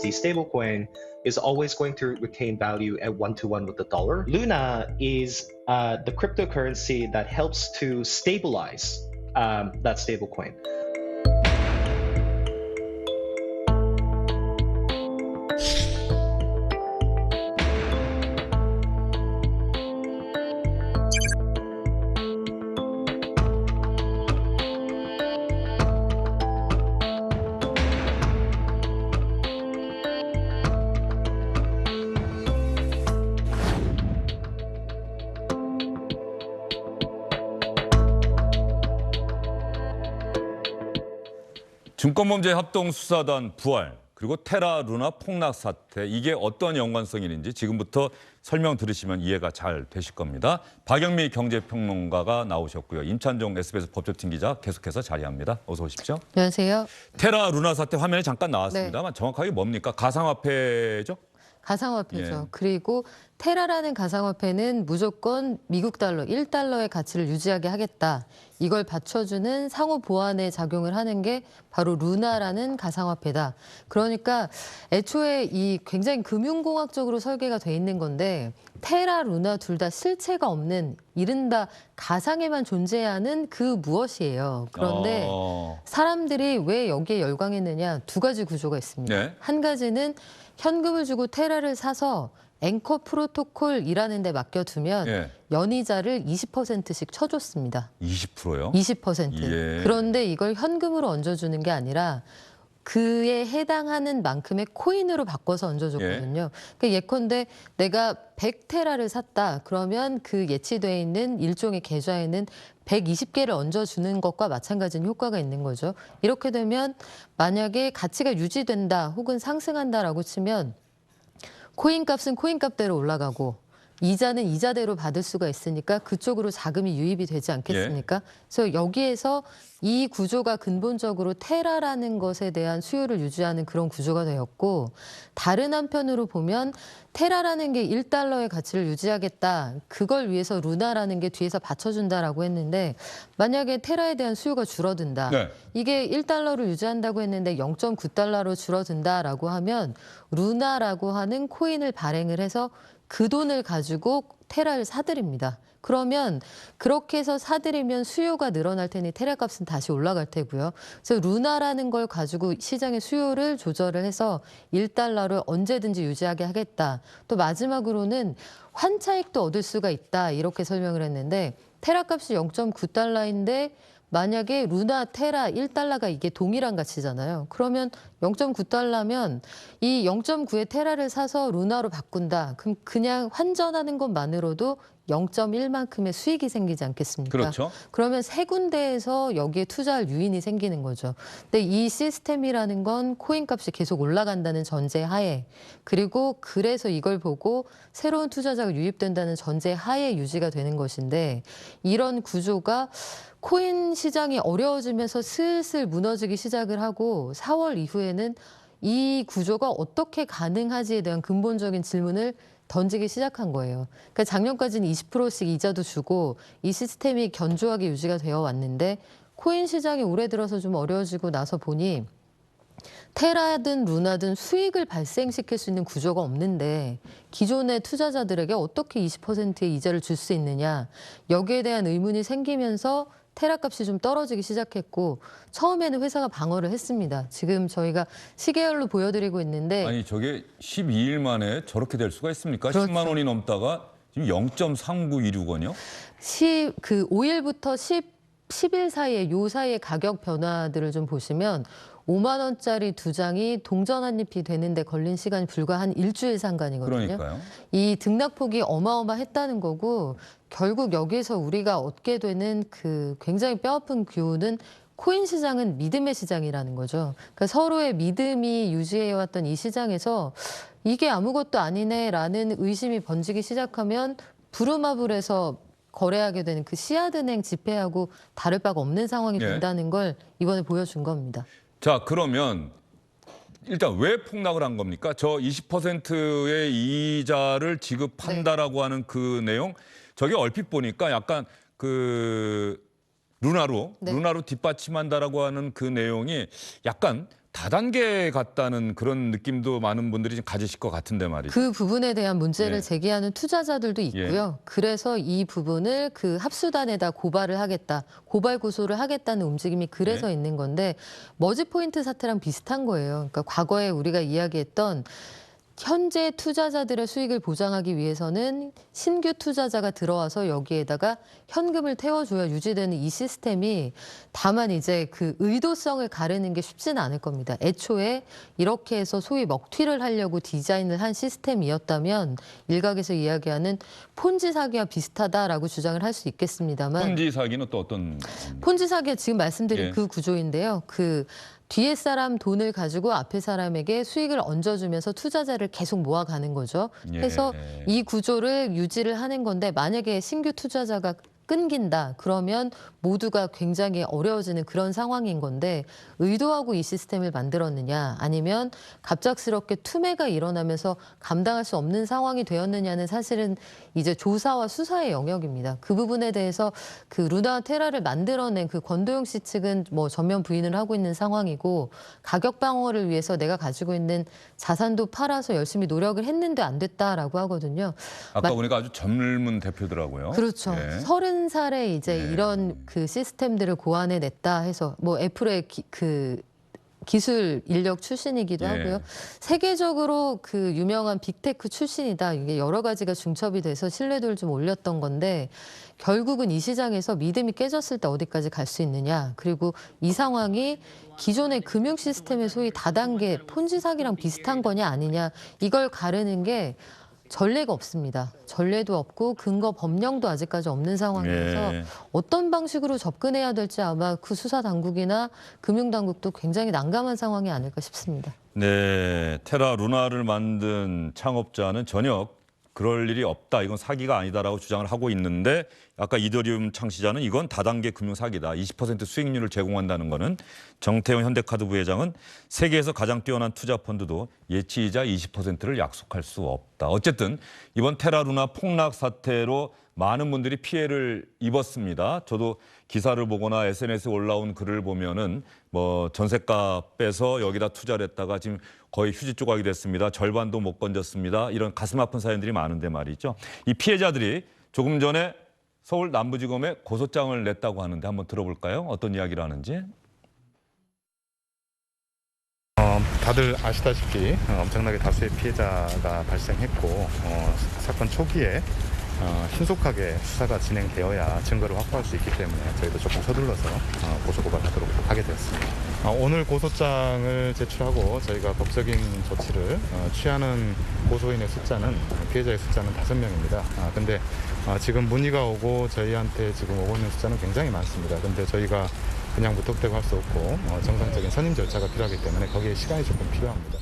USD stablecoin is always going to retain value at 1-to-1 with the dollar. Luna is the cryptocurrency that helps to stabilize that stablecoin. 증권범죄 합동수사단 부활, 그리고 테라 루나 폭락 사태, 이게 어떤 연관성이 있는지 지금부터 설명 들으시면 이해가 잘 되실 겁니다. 박영미 경제평론가가 나오셨고요. 임찬종 SBS 법조팀 기자 계속해서 자리합니다. 어서 오십시오. 안녕하세요. 테라 루나 사태 화면에 잠깐 나왔습니다만 정확하게 뭡니까? 가상화폐죠? 가상화폐죠. 예. 그리고 테라라는 가상화폐는 무조건 미국 달러, 1달러의 가치를 유지하게 하겠다. 이걸 받쳐주는 상호 보완의 작용을 하는 게 바로 루나라는 가상화폐다. 그러니까 애초에 이 굉장히 금융공학적으로 설계가 돼 있는 건데 테라, 루나 둘 다 실체가 없는 이른바 가상에만 존재하는 그 무엇이에요. 그런데 사람들이 왜 여기에 열광했느냐, 두 가지 구조가 있습니다. 네. 한 가지는 현금을 주고 테라를 사서 앵커 프로토콜이라는 데 맡겨두면 예. 연이자를 20%씩 쳐줬습니다. 20%요? 20%. 예. 그런데 이걸 현금으로 얹어주는 게 아니라 그에 해당하는 만큼의 코인으로 바꿔서 얹어줬거든요. 그러니까 예컨대 내가 100테라를 샀다. 그러면 그 예치돼 있는 일종의 계좌에는 120개를 얹어주는 것과 마찬가지인 효과가 있는 거죠. 이렇게 되면 만약에 가치가 유지된다 혹은 상승한다라고 치면 코인 값은 코인 값대로 올라가고 이자는 이자대로 받을 수가 있으니까 그쪽으로 자금이 유입이 되지 않겠습니까? 그래서 여기에서 이 구조가 근본적으로 테라라는 것에 대한 수요를 유지하는 그런 구조가 되었고, 다른 한편으로 보면 테라라는 게 1달러의 가치를 유지하겠다. 그걸 위해서 루나라는 게 뒤에서 받쳐준다라고 했는데 만약에 테라에 대한 수요가 줄어든다. 네. 이게 1달러를 유지한다고 했는데 0.9달러로 줄어든다라고 하면 루나라고 하는 코인을 발행을 해서 그 돈을 가지고 테라를 사들입니다. 그러면 그렇게 해서 사들이면 수요가 늘어날 테니 테라 값은 다시 올라갈 테고요. 그래서 루나라는 걸 가지고 시장의 수요를 조절을 해서 1달러를 언제든지 유지하게 하겠다. 또 마지막으로는 환차익도 얻을 수가 있다. 이렇게 설명을 했는데 테라 값이 0.9달러인데 만약에 루나, 테라, 1달러가 이게 동일한 가치잖아요. 그러면 0.9달러면 이 0.9의 테라를 사서 루나로 바꾼다. 그럼 그냥 환전하는 것만으로도 0.1만큼의 수익이 생기지 않겠습니까? 그렇죠. 그러면 세 군데에서 여기에 투자할 유인이 생기는 거죠. 근데 이 시스템이라는 건 코인 값이 계속 올라간다는 전제 하에, 그리고 그래서 이걸 보고 새로운 투자자가 유입된다는 전제 하에 유지가 되는 것인데, 이런 구조가 코인 시장이 어려워지면서 슬슬 무너지기 시작을 하고 4월 이후에는 이 구조가 어떻게 가능하지에 대한 근본적인 질문을 던지기 시작한 거예요. 그러니까 작년까지는 20%씩 이자도 주고 이 시스템이 견조하게 유지가 되어 왔는데 코인 시장이 올해 들어서 좀 어려워지고 나서 보니 테라든 루나든 수익을 발생시킬 수 있는 구조가 없는데 기존의 투자자들에게 어떻게 20%의 이자를 줄 수 있느냐, 여기에 대한 의문이 생기면서 테라 값이 좀 떨어지기 시작했고 처음에는 회사가 방어를 했습니다. 지금 저희가 시계열로 보여드리고 있는데 아니 저게 12일 만에 저렇게 될 수가 있습니까? 그렇죠. 10만 원이 넘다가 지금 0.3926원이요? 그 5일부터 10일 사이에 요 사이의 가격 변화들을 좀 보시면 5만 원짜리 두 장이 동전 한 잎이 되는데 걸린 시간이 불과 한 일주일 상간이거든요. 그러니까요. 이 등락폭이 어마어마했다는 거고 결국 여기에서 우리가 얻게 되는 그 굉장히 뼈아픈 교훈은 코인 시장은 믿음의 시장이라는 거죠. 그러니까 서로의 믿음이 유지해왔던 이 시장에서 이게 아무것도 아니네라는 의심이 번지기 시작하면 부루마블에서 거래하게 되는 그 씨앗은행 지폐하고 다를 바가 없는 상황이 예. 된다는 걸 이번에 보여준 겁니다. 자, 그러면 일단 왜 폭락을 한 겁니까? 저 20%의 이자를 지급한다라고 하는 그 내용, 저게 얼핏 보니까 약간 그 루나로 뒷받침한다라고 하는 그 내용이 약간 다단계 같다는 그런 느낌도 많은 분들이 좀 가지실 것 같은데 말이죠. 그 부분에 대한 문제를 예. 제기하는 투자자들도 있고요. 그래서 이 부분을 그 합수단에다 고발을 하겠다, 고발 고소를 하겠다는 움직임이 그래서 있는 건데 머지포인트 사태랑 비슷한 거예요. 그러니까 과거에 우리가 이야기했던 현재 투자자들의 수익을 보장하기 위해서는 신규 투자자가 들어와서 여기에다가 현금을 태워줘야 유지되는 이 시스템이 다만 이제 그 의도성을 가르는 게 쉽지는 않을 겁니다. 애초에 이렇게 해서 소위 먹튀를 하려고 디자인을 한 시스템이었다면 일각에서 이야기하는 폰지 사기와 비슷하다라고 주장을 할 수 있겠습니다만 폰지 사기는 또 어떤? 폰지 사기가 지금 말씀드린 예. 그 구조인데요. 그 뒤에 사람 돈을 가지고 앞에 사람에게 수익을 얹어주면서 투자자를 계속 모아가는 거죠. 예. 그래서 이 구조를 유지를 하는 건데 만약에 신규 투자자가 끊긴다. 그러면 모두가 굉장히 어려워지는 그런 상황인 건데 의도하고 이 시스템을 만들었느냐 아니면 갑작스럽게 투매가 일어나면서 감당할 수 없는 상황이 되었느냐는 사실은 이제 조사와 수사의 영역입니다. 그 부분에 대해서 그 루나 테라를 만들어낸 그 권도영 씨 측은 뭐 전면 부인을 하고 있는 상황이고 가격 방어를 위해서 내가 가지고 있는 자산도 팔아서 열심히 노력을 했는데 안 됐다라고 하거든요. 아까 보니까 아주 젊은 대표더라고요. 그렇죠. 예. 30살에 이제 이런 그 시스템들을 고안해냈다 해서 뭐 애플의 그 기술 인력 출신이기도 예. 하고요. 세계적으로 그 유명한 빅테크 출신이다. 이게 여러 가지가 중첩이 돼서 신뢰도를 좀 올렸던 건데 결국은 이 시장에서 믿음이 깨졌을 때 어디까지 갈 수 있느냐. 그리고 이 상황이 기존의 금융 시스템의 소위 다단계 폰지 사기랑 비슷한 거냐 아니냐. 이걸 가르는 게 전례가 없습니다. 전례도 없고 근거 법령도 아직까지 없는 상황이어서 예. 어떤 방식으로 접근해야 될지 아마 그 수사 당국이나 금융 당국도 굉장히 난감한 상황이 아닐까 싶습니다. 네, 테라 루나를 만든 창업자는 전혀 그럴 일이 없다. 이건 사기가 아니다라고 주장을 하고 있는데 아까 이더리움 창시자는 이건 다단계 금융 사기다. 20% 수익률을 제공한다는 거는 정태영 현대카드 부회장은 세계에서 가장 뛰어난 투자 펀드도 예치이자 20%를 약속할 수 없다. 어쨌든 이번 테라 루나 폭락 사태로 많은 분들이 피해를 입었습니다. 저도 기사를 보거나 SNS에 올라온 글을 보면은 뭐 전셋값 빼서 여기다 투자를 했다가 지금 거의 휴지 조각이 됐습니다. 절반도 못 건졌습니다. 이런 가슴 아픈 사연들이 많은데 말이죠. 이 피해자들이 조금 전에 서울 남부지검에 고소장을 냈다고 하는데 한번 들어볼까요? 어떤 이야기를 하는지. 다들 아시다시피 엄청나게 다수의 피해자가 발생했고 사건 초기에 신속하게 수사가 진행되어야 증거를 확보할 수 있기 때문에 저희도 조금 서둘러서 고소고발하도록 하게 되었습니다. 오늘 고소장을 제출하고 저희가 법적인 조치를 취하는 고소인의 숫자는 피해자의 숫자는 5명입니다. 근데 지금 문의가 오고 저희한테 지금 오고 있는 숫자는 굉장히 많습니다. 근데 저희가 그냥 무턱대고 할 수 없고 정상적인 선임 절차가 필요하기 때문에 거기에 시간이 조금 필요합니다.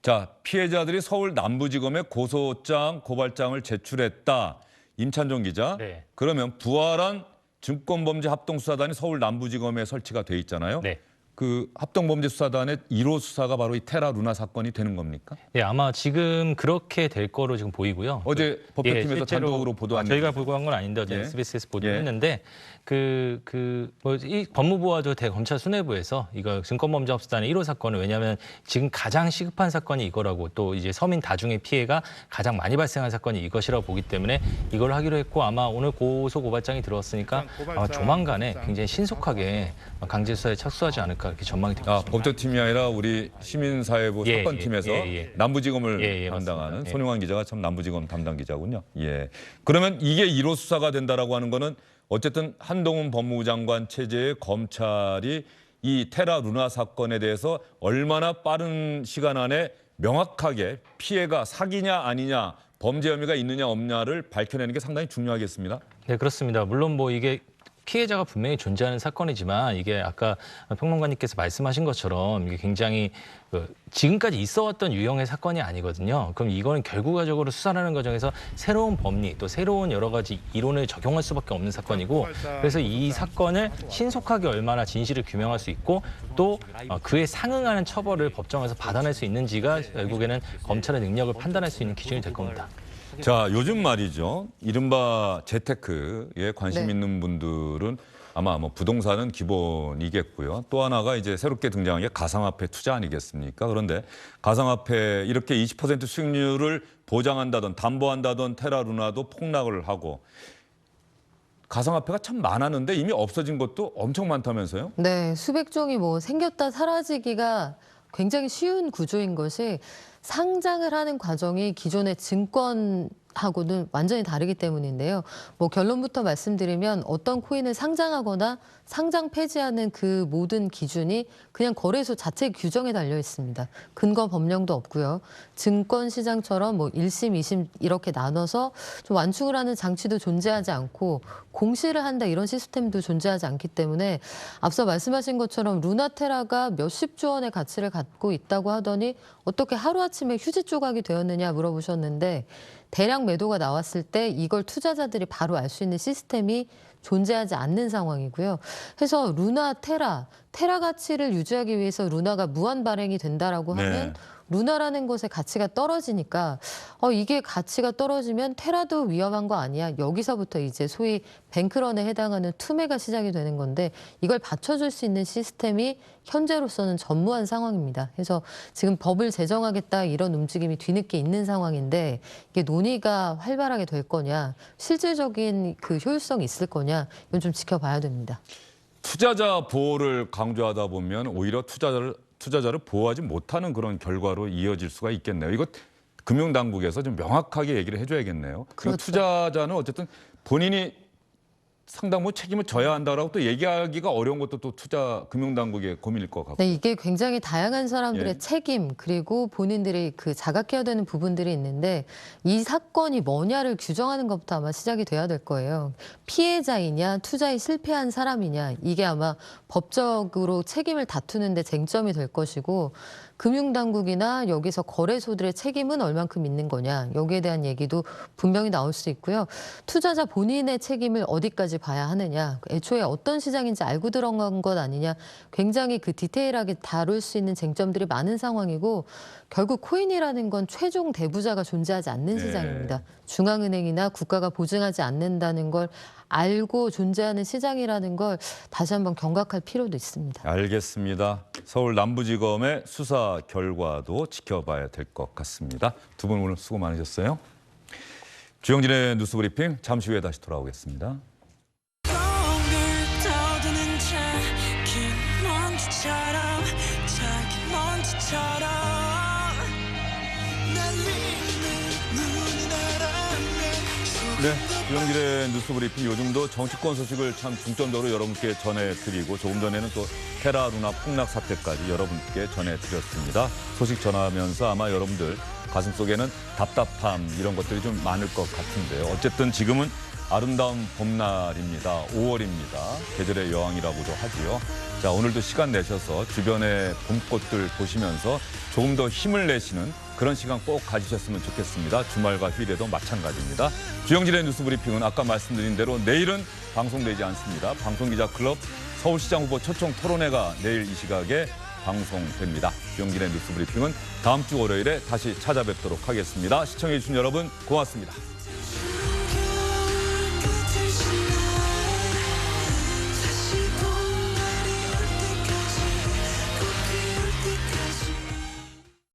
자, 피해자들이 서울 남부지검에 고소장, 고발장을 제출했다. 임찬종 기자. 네. 그러면 부활한 증권범죄합동수사단이 서울 남부지검에 설치가 돼 있잖아요. 네. 그 합동범죄수사단의 1호 수사가 바로 이 테라 루나 사건이 되는 겁니까? 네, 아마 지금 그렇게 될 거로 지금 보이고요. 어제 법조팀에서 실제로 단독으로 보도한 저희가 보도한 건 아닌데 어제 예. SBS에서 보도를 예. 했는데 이 법무부와도 대검찰 수뇌부에서 이거 증권범죄합수단의 1호 사건을 왜냐하면 지금 가장 시급한 사건이 이거라고 또 이제 서민 다중의 피해가 가장 많이 발생한 사건이 이것이라고 보기 때문에 이걸 하기로 했고 아마 오늘 고소 고발장이 들어왔으니까 아마 조만간에 굉장히 신속하게 강제 수사에 착수하지 않을까 이렇게 전망이 되고 있습니다. 법조팀이 아니라 우리 시민사회부 예, 사건팀에서 예. 남부지검을 맞습니다. 담당하는 예. 손용환 기자가 참 남부지검 담당 기자군요. 예. 그러면 이게 1호 수사가 된다라고 하는 거는 어쨌든 한동훈 법무부 장관 체제의 검찰이 이 테라 루나 사건에 대해서 얼마나 빠른 시간 안에 명확하게 피해가 사기냐 아니냐 범죄 혐의가 있느냐 없냐를 밝혀내는 게 상당히 중요하겠습니다. 네, 그렇습니다. 물론 뭐 이게 피해자가 분명히 존재하는 사건이지만 이게 아까 평론가님께서 말씀하신 것처럼 이게 굉장히 지금까지 있어왔던 유형의 사건이 아니거든요. 그럼 이거는 결과적으로 수사하는 과정에서 새로운 법리 또 새로운 여러 가지 이론을 적용할 수밖에 없는 사건이고 그래서 이 사건을 신속하게 얼마나 진실을 규명할 수 있고 또 그에 상응하는 처벌을 법정에서 받아낼 수 있는지가 결국에는 검찰의 능력을 판단할 수 있는 기준이 될 겁니다. 자, 요즘 말이죠. 이른바 재테크에 관심 네. 있는 분들은 아마 뭐 부동산은 기본이겠고요. 또 하나가 이제 새롭게 등장한 게 가상화폐 투자 아니겠습니까? 그런데 가상화폐 이렇게 20% 수익률을 보장한다던 담보한다던 테라루나도 폭락을 하고 가상화폐가 참 많았는데 이미 없어진 것도 엄청 많다면서요? 네, 수백 종이 뭐 생겼다 사라지기가 굉장히 쉬운 구조인 것이 상장을 하는 과정이 기존의 증권하고는 완전히 다르기 때문인데요. 뭐 결론부터 말씀드리면 어떤 코인을 상장하거나 상장 폐지하는 그 모든 기준이 그냥 거래소 자체 규정에 달려 있습니다. 근거 법령도 없고요. 증권 시장처럼 뭐 1심, 2심 이렇게 나눠서 좀 완충을 하는 장치도 존재하지 않고 공시를 한다 이런 시스템도 존재하지 않기 때문에 앞서 말씀하신 것처럼 루나테라가 몇십조 원의 가치를 갖고 있다고 하더니 어떻게 하루아침에 휴지 조각이 되었느냐 물어보셨는데 대량 매도가 나왔을 때 이걸 투자자들이 바로 알 수 있는 시스템이 존재하지 않는 상황이고요. 그래서 테라 가치를 유지하기 위해서 루나가 무한 발행이 된다라고 하면 루나라는 것의 가치가 떨어지니까 이게 가치가 떨어지면 테라도 위험한 거 아니야. 여기서부터 이제 소위 뱅크런에 해당하는 투매가 시작이 되는 건데 이걸 받쳐줄 수 있는 시스템이 현재로서는 전무한 상황입니다. 그래서 지금 법을 제정하겠다 이런 움직임이 뒤늦게 있는 상황인데 이게 논의가 활발하게 될 거냐, 실질적인 그 효율성이 있을 거냐 이건 좀 지켜봐야 됩니다. 투자자 보호를 강조하다 보면 오히려 투자자를 보호하지 못하는 그런 결과로 이어질 수가 있겠네요. 이거 금융당국에서 좀 명확하게 얘기를 해줘야겠네요. 그렇죠. 투자자는 어쨌든 본인이 상당 부분 책임을 져야 한다라고 또 얘기하기가 어려운 것도 또 금융당국의 고민일 것 같고. 네, 이게 굉장히 다양한 사람들의 예. 책임 그리고 본인들이 그 자각해야 되는 부분들이 있는데 이 사건이 뭐냐를 규정하는 것부터 아마 시작이 돼야 될 거예요. 피해자이냐 투자에 실패한 사람이냐 이게 아마 법적으로 책임을 다투는데 쟁점이 될 것이고 금융당국이나 여기서 거래소들의 책임은 얼만큼 있는 거냐 여기에 대한 얘기도 분명히 나올 수 있고요. 투자자 본인의 책임을 어디까지 봐야 하느냐 애초에 어떤 시장인지 알고 들어간 것 아니냐 굉장히 그 디테일하게 다룰 수 있는 쟁점들이 많은 상황이고 결국 코인이라는 건 최종 대부자가 존재하지 않는 시장입니다. 중앙은행이나 국가가 보증하지 않는다는 걸 알고 존재하는 시장이라는 걸 다시 한번 경각할 필요도 있습니다. 알겠습니다. 서울 남부지검의 수사 결과도 지켜봐야 될 것 같습니다. 두 분 오늘 수고 많으셨어요. 주영진의 뉴스브리핑 잠시 후에 다시 돌아오겠습니다. 네, 주영진의 뉴스브리핑 요즘도 정치권 소식을 참 중점적으로 여러분께 전해드리고 조금 전에는 또 테라루나 폭락 사태까지 여러분께 전해드렸습니다. 소식 전하면서 아마 여러분들 가슴속에는 답답함 이런 것들이 좀 많을 것 같은데요. 어쨌든 지금은 아름다운 봄날입니다. 5월입니다. 계절의 여왕이라고도 하지요. 자, 오늘도 시간 내셔서 주변의 봄꽃들 보시면서 조금 더 힘을 내시는 그런 시간 꼭 가지셨으면 좋겠습니다. 주말과 휴일에도 마찬가지입니다. 주영진의 뉴스브리핑은 아까 말씀드린 대로 내일은 방송되지 않습니다. 방송기자 클럽 서울시장 후보 초청 토론회가 내일 이 시각에 방송됩니다. 주영진의 뉴스브리핑은 다음 주 월요일에 다시 찾아뵙도록 하겠습니다. 시청해주신 여러분 고맙습니다.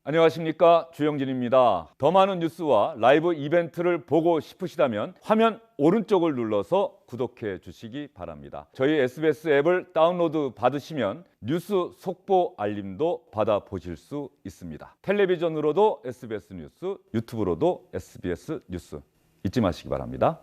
안녕하십니까, 주영진입니다. 더 많은 뉴스와 라이브 이벤트를 보고 싶으시다면 화면 오른쪽을 눌러서 구독해 주시기 바랍니다. 저희 SBS 앱을 다운로드 받으시면 뉴스 속보 알림도 받아보실 수 있습니다. 텔레비전으로도 SBS 뉴스, 유튜브로도 SBS 뉴스 잊지 마시기 바랍니다.